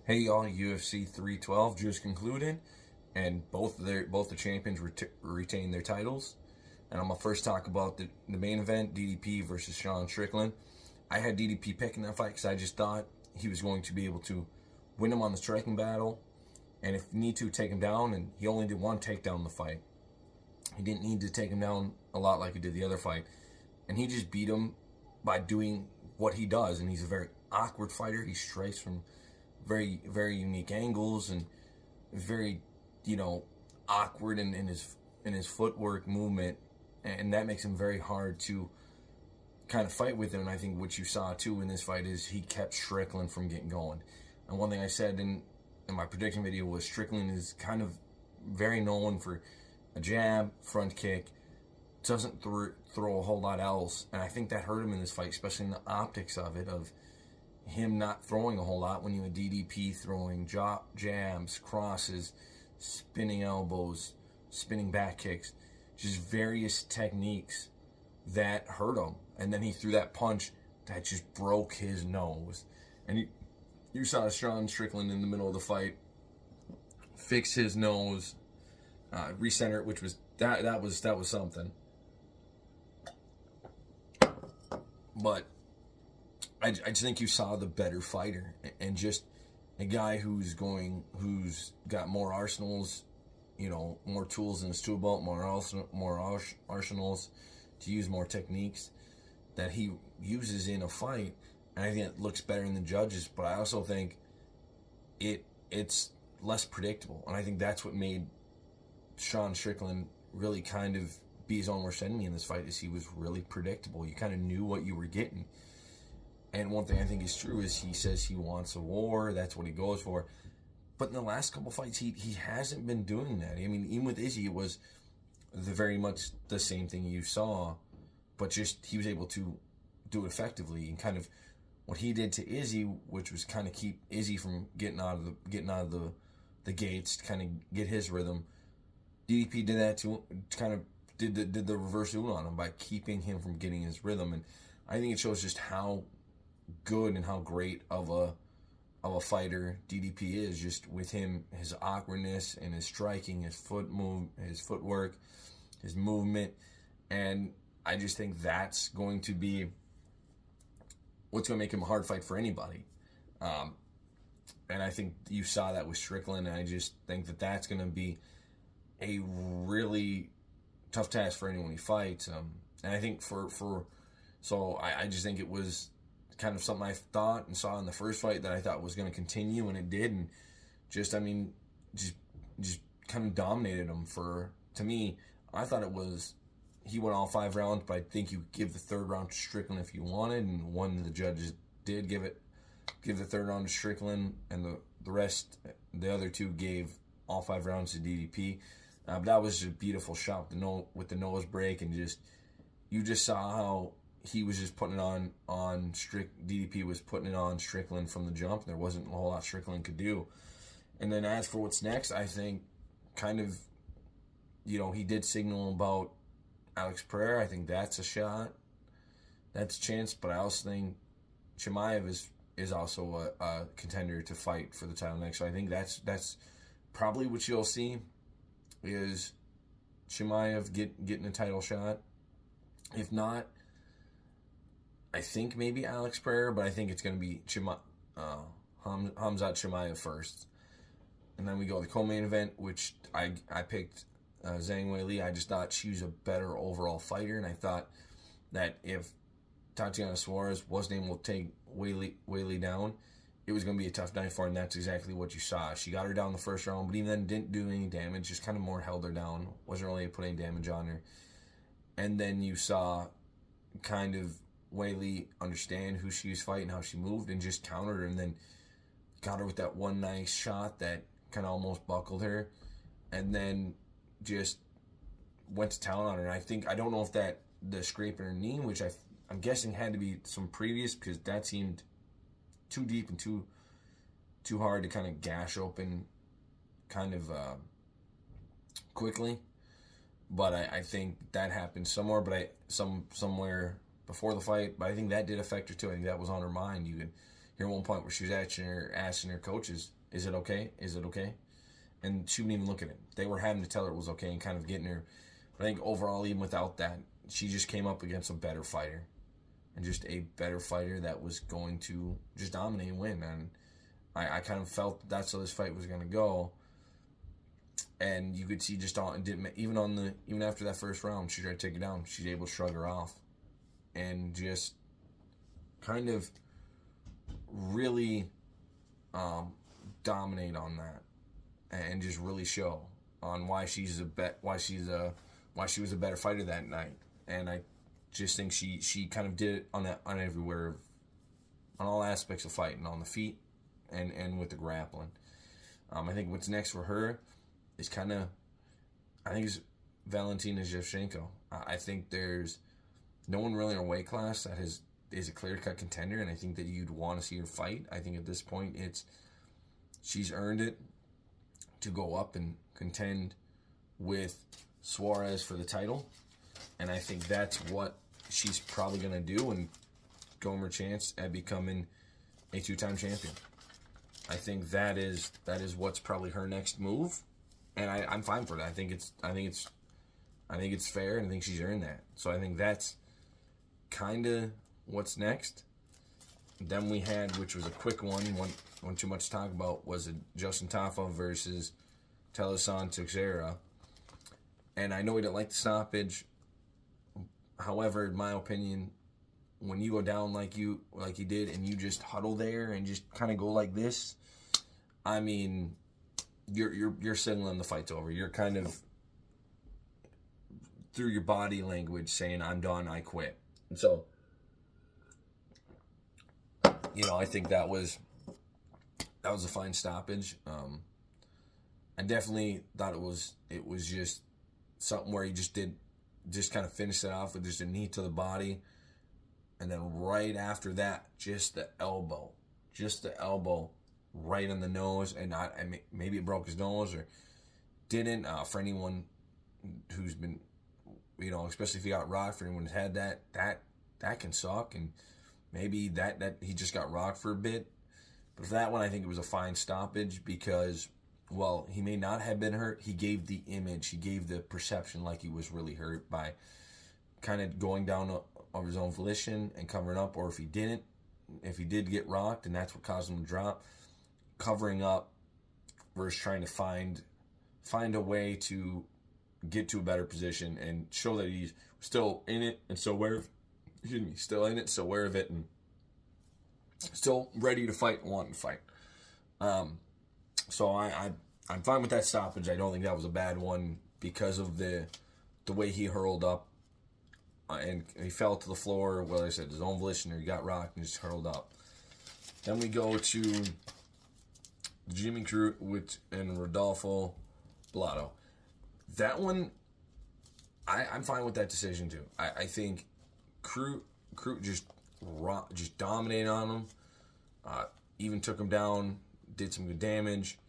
Hey y'all, UFC 312 just concluded, and both the champions retained their titles. And I'm gonna first talk about the main event, DDP versus Sean Strickland. I had DDP picking that fight because I just thought he was going to be able to win him on the striking battle, and if need to, take him down. And he only did one takedown in the fight. He didn't need to take him down a lot like he did the other fight, and he just beat him by doing what he does. And he's a very awkward fighter. He strikes from very, very unique angles and very, awkward in his footwork movement, and that makes him very hard to kind of fight with him. And I think what you saw too in this fight is he kept Strickland from getting going. And one thing I said in my prediction video was Strickland is kind of very known for a jab, front kick, doesn't throw a whole lot else, and I think that hurt him in this fight, especially in the optics of it, of him not throwing a whole lot when you had DDP throwing jabs, crosses, spinning elbows, spinning back kicks, just various techniques that hurt him. And then he threw that punch that just broke his nose. And you saw Sean Strickland in the middle of the fight fix his nose, recenter it, which was that was something. But I just think you saw the better fighter, and just a guy who's got more arsenals, more tools in his tool belt, more arsenals to use, more techniques that he uses in a fight. And I think it looks better in the judges, but I also think it's less predictable. And I think that's what made Sean Strickland really kind of be his own worst enemy in this fight, is he was really predictable. You kind of knew what you were getting. And one thing I think is true is he says he wants a war. That's what he goes for. But in the last couple fights, he hasn't been doing that. I mean, even with Izzy, it was very much the same thing you saw, but just he was able to do it effectively. And kind of what he did to Izzy, which was kind of keep Izzy from getting out of the gates, to kind of get his rhythm. DDP did that too, kind of did the reverse Uno on him by keeping him from getting his rhythm. And I think it shows just how good and how great of a fighter DDP is, just with him, his awkwardness and his striking, his footwork, his movement. And I just think that's going to be what's going to make him a hard fight for anybody. And I think you saw that with Strickland, and I just think that that's going to be a really tough task for anyone he fights. And I think so I just think it was kind of something I thought and saw in the first fight that I thought was going to continue, and it did. And just kind of dominated him. To me, I thought he won all 5 rounds, but I think you give the third round to Strickland if you wanted, and one of the judges did give the third round to Strickland, and the other 2 gave all 5 rounds to DDP. But that was just a beautiful shot with the nose break, and you just saw how he was just putting it on DDP was putting it on Strickland from the jump. There wasn't a whole lot Strickland could do. And then as for what's next, I think kind of, he did signal about Alex Pereira. I think that's a shot. That's a chance. But I also think Chimaev is also a contender to fight for the title next. So I think that's probably what you'll see, is Chimaev getting a title shot. If not, I think maybe Alex Pereira, but I think it's going to be Khamzat Chimaev first. And then we go to the co-main event, which I picked Zhang Weili. I just thought she was a better overall fighter, and I thought that if Tatiana Suarez wasn't able to take Weili down, it was going to be a tough night for her, and that's exactly what you saw. She got her down the first round, but even then didn't do any damage, just kind of more held her down. Wasn't really putting any damage on her. And then you saw kind of Weili understand who she was fighting, how she moved, and just countered her, and then got her with that one nice shot that kind of almost buckled her, and then just went to town on her. And I don't know if the scrape in her knee, which I'm guessing had to be some previous, because that seemed too deep and too hard to kind of gash open kind of quickly. But I think that happened somewhere, somewhere before the fight. But I think that did affect her too. I think that was on her mind. here at one point where she was asking her coaches, "Is it okay? Is it okay?" And she wouldn't even look at it. They were having to tell her it was okay and kind of getting her. But I think overall, even without that, she just came up against a better fighter. And just a better fighter that was going to just dominate and win. And I kind of felt that's how this fight was going to go. And you could see just even after that first round, she tried to take it down. She's able to shrug her off. And just kind of really dominate on that. And just really show on why she was a better fighter that night. And I just think she kind of did it on everywhere, on all aspects of fighting, on the feet and with the grappling. I think what's next for her is it's Valentina Shevchenko. I think there's no one really in her weight class that is a clear-cut contender, and I think that you'd want to see her fight. I think at this point she's earned it to go up and contend with Suarez for the title. And I think that's what she's probably going to do and go her chance at becoming a 2-time champion. I think that is what's probably her next move, and I'm fine for that. I think it's fair, and I think she's earned that. So I think that's kind of what's next. Then we had, which was a quick one too much to talk about, was Justin Tafa versus Teleson Teixeira. And I know we didn't like the stoppage. However, in my opinion, when you go down like you did and you just huddle there and just kind of go like this, I mean, you're signaling the fight's over. You're kind of through your body language saying, "I'm done, I quit." And so, I think that was a fine stoppage. I definitely thought it was just something where he just kind of finished it off with just a knee to the body. And then right after that, just the elbow right on the nose. And maybe it broke his nose or didn't. For anyone who's been, especially if he got rocked, for anyone who's had that can suck. And maybe that he just got rocked for a bit. But for that one, I think it was a fine stoppage because, well, he may not have been hurt. He gave the image, he gave the perception like he was really hurt by kind of going down of his own volition and covering up. Or if he did get rocked and that's what caused him to drop, covering up versus trying to find a way to get to a better position and show that he's still in it and so aware of, still in it, so aware of it, and still ready to fight and wanting to fight. So I'm fine with that stoppage. I don't think that was a bad one because of the way he hurled up and he fell to the floor, whether I said his own volition or he got rocked and just hurled up. Then we go to Jimmy Crute and Rodolfo Bellato. That one, I'm fine with that decision too. I think Crute just dominated on him, even took him down, did some good damage,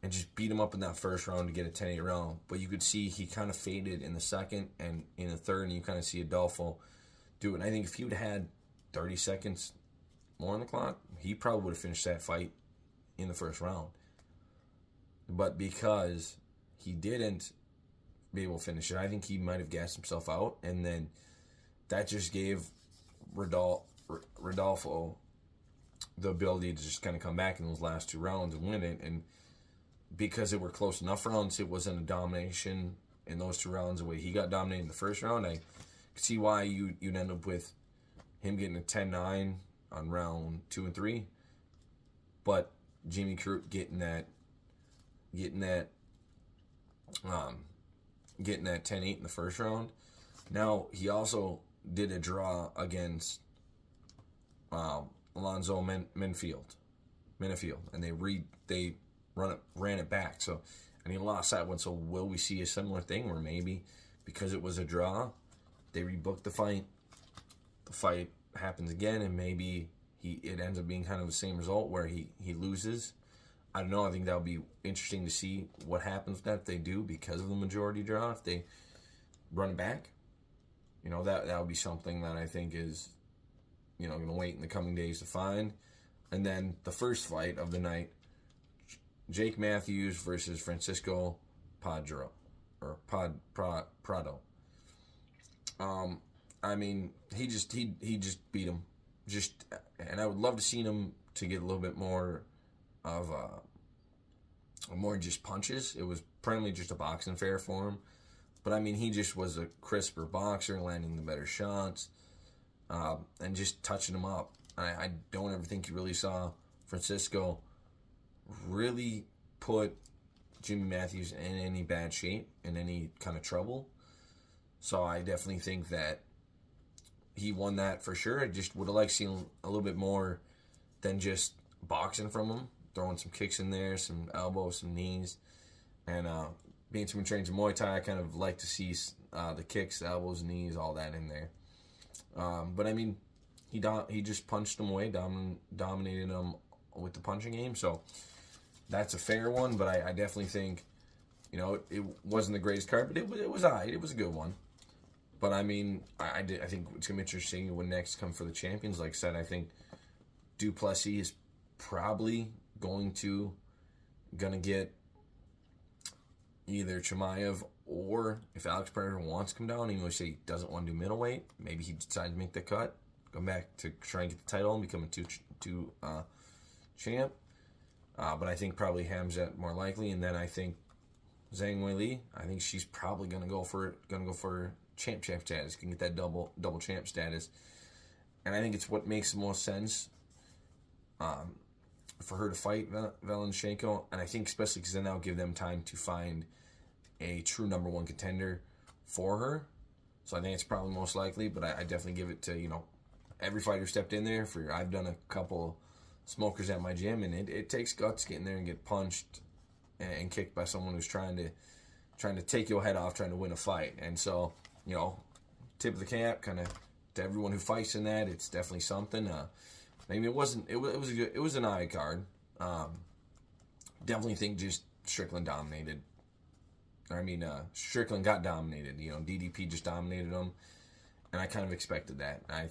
and just beat him up in that first round to get a 10-8 round. But you could see he kind of faded in the second and in the third, and you kind of see Adolfo do it. And I think if he would have had 30 seconds more on the clock, he probably would have finished that fight in the first round. But because he didn't be able to finish it, I think he might have gassed himself out, and then that just gave Rodolfo the ability to just kind of come back in those last 2 rounds and win it. And because it were close enough rounds, it wasn't a domination in those 2 rounds the way he got dominated in the first round. I could see why you'd end up with him getting a 10-9 on round 2 and 3, but Jimmy Crute getting that 10-8 in the first round. Now he also did a draw against Alonzo Menifield, and they ran it back. So, and he lost that one. So will we see a similar thing where maybe because it was a draw, they rebooked the fight? The fight happens again, and maybe it ends up being kind of the same result where he loses. I don't know. I think that would be interesting to see what happens with that if they do because of the majority draw. If they run it back, that would be something that I think is, going to wait in the coming days to find. And then the first fight of the night, Jake Matthews versus Francisco Prado. I mean, he just beat him. And I would love to see him to get a little bit more of more just punches. It was primarily just a boxing fair for him. But I mean, he just was a crisper boxer, landing the better shots, and just touching him up. I don't ever think you really saw Francisco really put Jimmy Matthews in any bad shape, in any kind of trouble. So I definitely think that he won that for sure. I just would have liked seeing a little bit more than just boxing from him, throwing some kicks in there, some elbows, some knees. And being someone who trains in Muay Thai, I kind of like to see the kicks, the elbows, knees, all that in there. But I mean, he just punched him away, dominated him with the punching game. So that's a fair one, but I definitely think, it wasn't the greatest card, but it was all right. It was a good one. But I mean, I think it's gonna be interesting when next come for the champions. Like I said, I think Du Plessis is probably gonna get either Chimaev, or if Alex Predator wants to come down, even though he said he doesn't want to do middleweight, maybe he decides to make the cut, come back to try and get the title and become a two champ. But I think probably Hamzat more likely, and then I think Zhang Weili, I think she's probably gonna go for champ status, can get that double champ status, and I think it's what makes the most sense for her to fight Valenschenko, and I think especially because then that'll give them time to find a true number one contender for her. So I think it's probably most likely, but I definitely give it to every fighter stepped in there. I've done a couple smokers at my gym, and it takes guts getting there and get punched and kicked by someone who's trying to take your head off, trying to win a fight. And so, tip of the cap kind of to everyone who fights in that. It's definitely something. I mean, it was an eye card. Definitely think just Strickland dominated. I mean, Strickland got dominated. DDP just dominated him, and I kind of expected that. I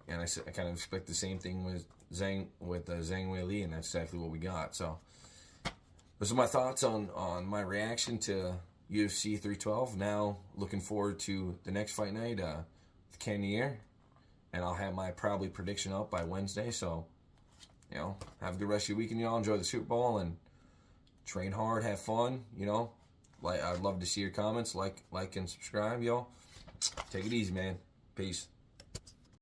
kind of expect the same thing with Zhang Weili, and that's exactly what we got. So, those are my thoughts on my reaction to UFC 312. Now, looking forward to the next fight night, with Cannonier, and I'll have my probably prediction up by Wednesday. So, have a good rest of your weekend, y'all. Enjoy the Super Bowl and train hard, have fun. I'd love to see your comments. Like and subscribe, y'all. Take it easy, man. Peace.